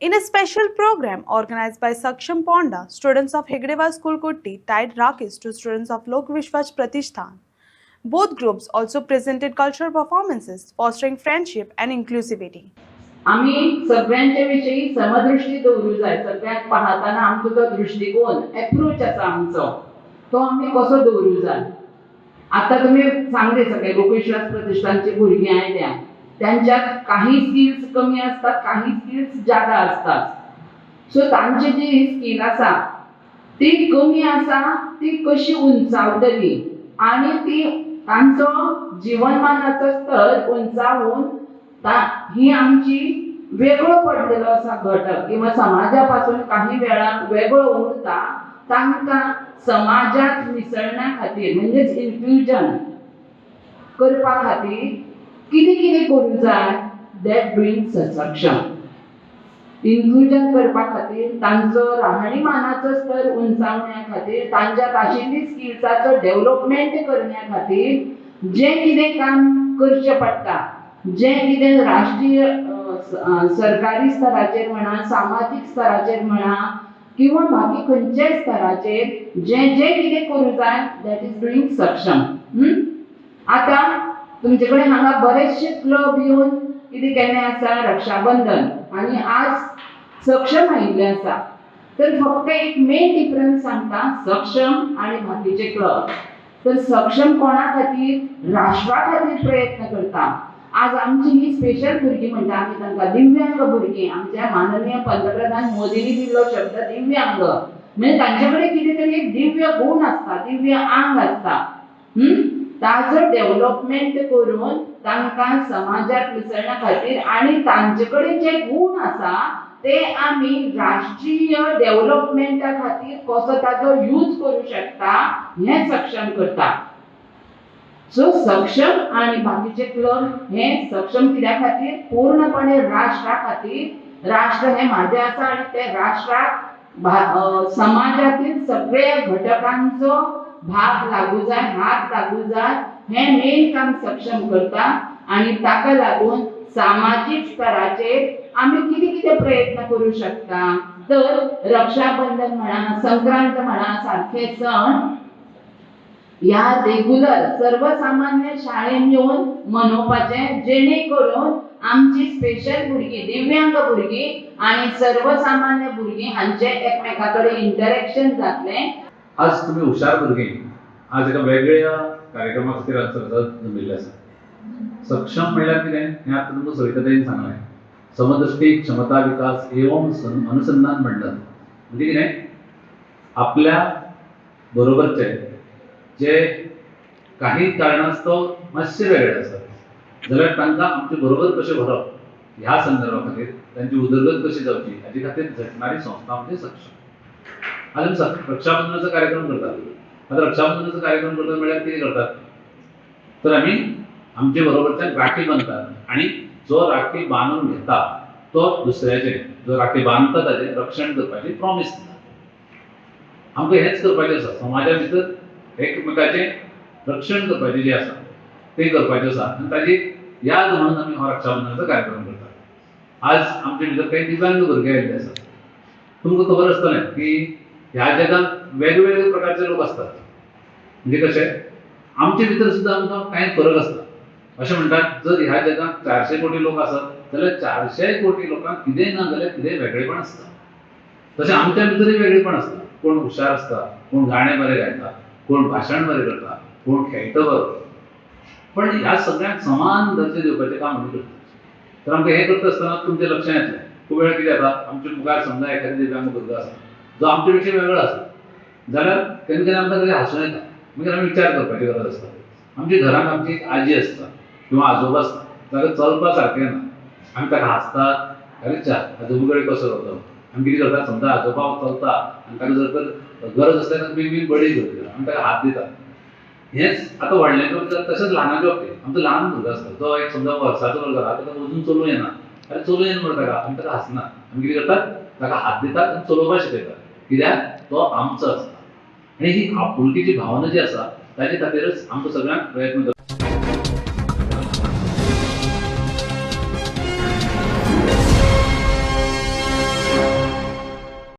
In a special program organized by Saksham Ponda, students of Hegdewa School Kutti tied Rakis to students of Lok Vishwas Pratishthan. Both groups also presented cultural performances, fostering friendship and inclusivity. आम्ही सगळ्यांच्या विषयी समदृष्टी दवरू जाय. सगळ्यांक पाहताना आमचो जो दृष्टिकोन approach आसा आमचो तो आमी कसो दवरू जाय. आता तुम्ही सांगले सगळे लोकविश्वास प्रतिष्ठानचे भुरगीं आयल्या, त्यांच्यात काही स्किल्स कमी असतात, काही स्किल्स जादा असतात. सो तांची जी स्किल आसा ती कमी आसा ती कशी उंचावतली आणि ती तांचो जीवनमानाचो स्तर उंचावून ही आमची वेगळो पडलेलो असा घटक किंवा समाजापासून काही वेळा वेगळो उरता तांकां समाजात मिसळण्या खातीर म्हणजेच इन्क्लुजन करपा खातीर कितें कितें करूं जाय. दॅट ब्रिंग्स सक्षम इन्क्लुजन करपा खातीर तांचो राहणीमानाचो स्तर उंचावण्या खातीर तांच्यात आशिल्ली स्किल्साचो डेव्हलपमेंट करण्या खातीर जें कितें काम करचें पडटा, जें कितें राष्ट्रीय सरकारी स्तराचेर म्हणा, सामाजीक स्तराचेर म्हणा किंवा बाकी खंयच्याय स्तराचेर जें जें कितें करूं जाय दॅट इज डुईंग सक्षम. आतां तुमचे कडेन हांगा बरेचशे क्लब येवन कितें केल्लें आसा, रक्षाबंधन आनी आज सक्षम आयिल्ले आसा. तर फक्त एक मेन डिफरन्स सांगता सक्षम आनी बाकीचे क्लब. तर सक्षम कोणा खातीर, राष्ट्रा खातीर प्रयत्न करता. आज आमची ही स्पेशल भुरगीं म्हणटा आमी तांकां दिव्यांग भुरगीं. आमच्या माननीय पंतप्रधान मोदींनी दिल्लो शब्द दिव्यांग म्हणजे तांचे कडेन कितें तरी एक दिव्य गुण आसता, दिव्य आंग आसता. ताचो डेव्हलपमेंट करून तांकां समाजात मिसळण्या खातीर आनी तांचे कडेन जे गुण आसा ते आमी राष्ट्रीय डेव्हलपमेंटा खातीर कसो ताचो यूज करूं शकता हें सक्षम करता. सो सक्षम आणि बाकीचे क्लब हे सक्षम कित्या खातीर, पूर्णपणे राष्ट्रा खातीर. राष्ट्र हे माझे आसा आणि ते राष्ट्राक समाजातील सगळ्या घटकांचो भाग लागू जाय, हात लागू जाय हे मेन काम सक्षम करता. आणि ताका लागून सामाजिक स्तराचेर आमी कितें कितें प्रयत्न करूं शकता. तर रक्षाबंधन म्हणा, संक्रांत म्हणा सारखे सण या रेग्युलर सर्वसामान्य शाळेन येऊन मनोवपाचे, जेणे करून आमची स्पेशल भुरगीं, दिव्यांग भुरगीं आणि सर्वसामान्य भुरगीं हांचे एकमेकाकडे इंटरॅक्शन जातले. आज तुम्ही हुशार भुरगीं आज एका वेगळ्या कार्यक्रमा खातीर जमिल्ले आसा. सक्षम म्हणल्यार कितें हें आतां तुमकां सविताताईन सांगलें. समदृष्टी, क्षमता विकास एवं अनुसंधान म्हणटात. म्हणजे कितें, आपल्या बरोबरचे जे काही कारणास्तव मातशे वेगळे आसात जाल्यार तांकां आमचे बरोबर कशें व्हरप ह्या संदर्भा खातीर तांची उदरगत कशी जावची हाचे खातीर झटणारी संस्था म्हणजे सक्षम. आज आमी रक्षाबंधनाचो कार्यक्रम करतात. आता रक्षाबंधनाचो कार्यक्रम करतात म्हळ्यार कितें करतात, तर आमी आमचे बरोबरच्यान राखी बांदतात आणि जो राखी बांदून घेता तो दुसऱ्याचे, जो राखी बांदता ताचें रक्षण करपाची प्रॉमिस दिता. आमकां हेच करपाचें आसा, समाजा भितर एकमेकाचें रक्षण करपाचें जें आसा तें करपाचें आसा आनी ताजी याद म्हणून आमी हो रक्षाबंधनाचो कार्यक्रम करतात. आज आमचे भितर काही दिव्यांग भुरगे आयिल्ले आसात. तुमकां खबर आसतलें की ह्या जगात वेगवेगळे प्रकारचे लोक असतात. म्हणजे कशें, आमचे भितर सुद्दां आमकां कांय फरक आसता. अशें म्हणटात जर ह्या जगात 400 कोटी लोक आसत जाल्यार 400 कोटी लोकांक कितेंय ना जाल्यार कितेंय वेगळेपण आसता. तशें आमच्या भितरय वेगळेपण आसता. कोण हुशार आसता, कोण गाणें बरें गायता, कोण भाशण बरें करता, कोण खेळटा बरो. पण ह्या सगळ्यांक समान दर्जो दिवपाचें काम आमी करता. तर आमकां हें करता आसतना तुमचें लक्षांत येतलें खूब वेळा कितें जाता, आमच्या मुखार समजा एखादो दिव्यांग भुरगो आसा जो आमचे पेक्षा वेगळो आसा जाल्यार केन्ना केन्ना आमकां तरी हांसूं येता. मागीर आमी विचार करपाची गरज आसता. आमच्या घरांत आमची एक आजी आसता किंवा आजोबा आसता, ताका चलपा सारकें ना. आमी ताका हांसतात, अरे च्या आजोबा कडेन कसो रावता. आमी कितें करतात, समजा आजोबा चलता आनी ताका जर तर गरज आसता ताका बेगीन बडी करता आमी ताका हात दितात. हेच आतां व्हडल्यांचें करतात. तशेंच ल्हानाच्या बाबतींत आमचो ल्हान भुरगो आसता जो एक समजा वर्साचो भुरगो आसा, ताका अजून चलोवंक येना. अरे चलोवंक येना म्हणटा ताका, आमी ताका हांसनात. आमी कितें करतात, ताका हात दितात आनी चलोवपाक शिकयतात. कित्याक तो आमचो आसता. आनी ही आपुलकीची भावना जी आसा ताचे खातीरच आमकां सगळ्यांक प्रयत्न करता.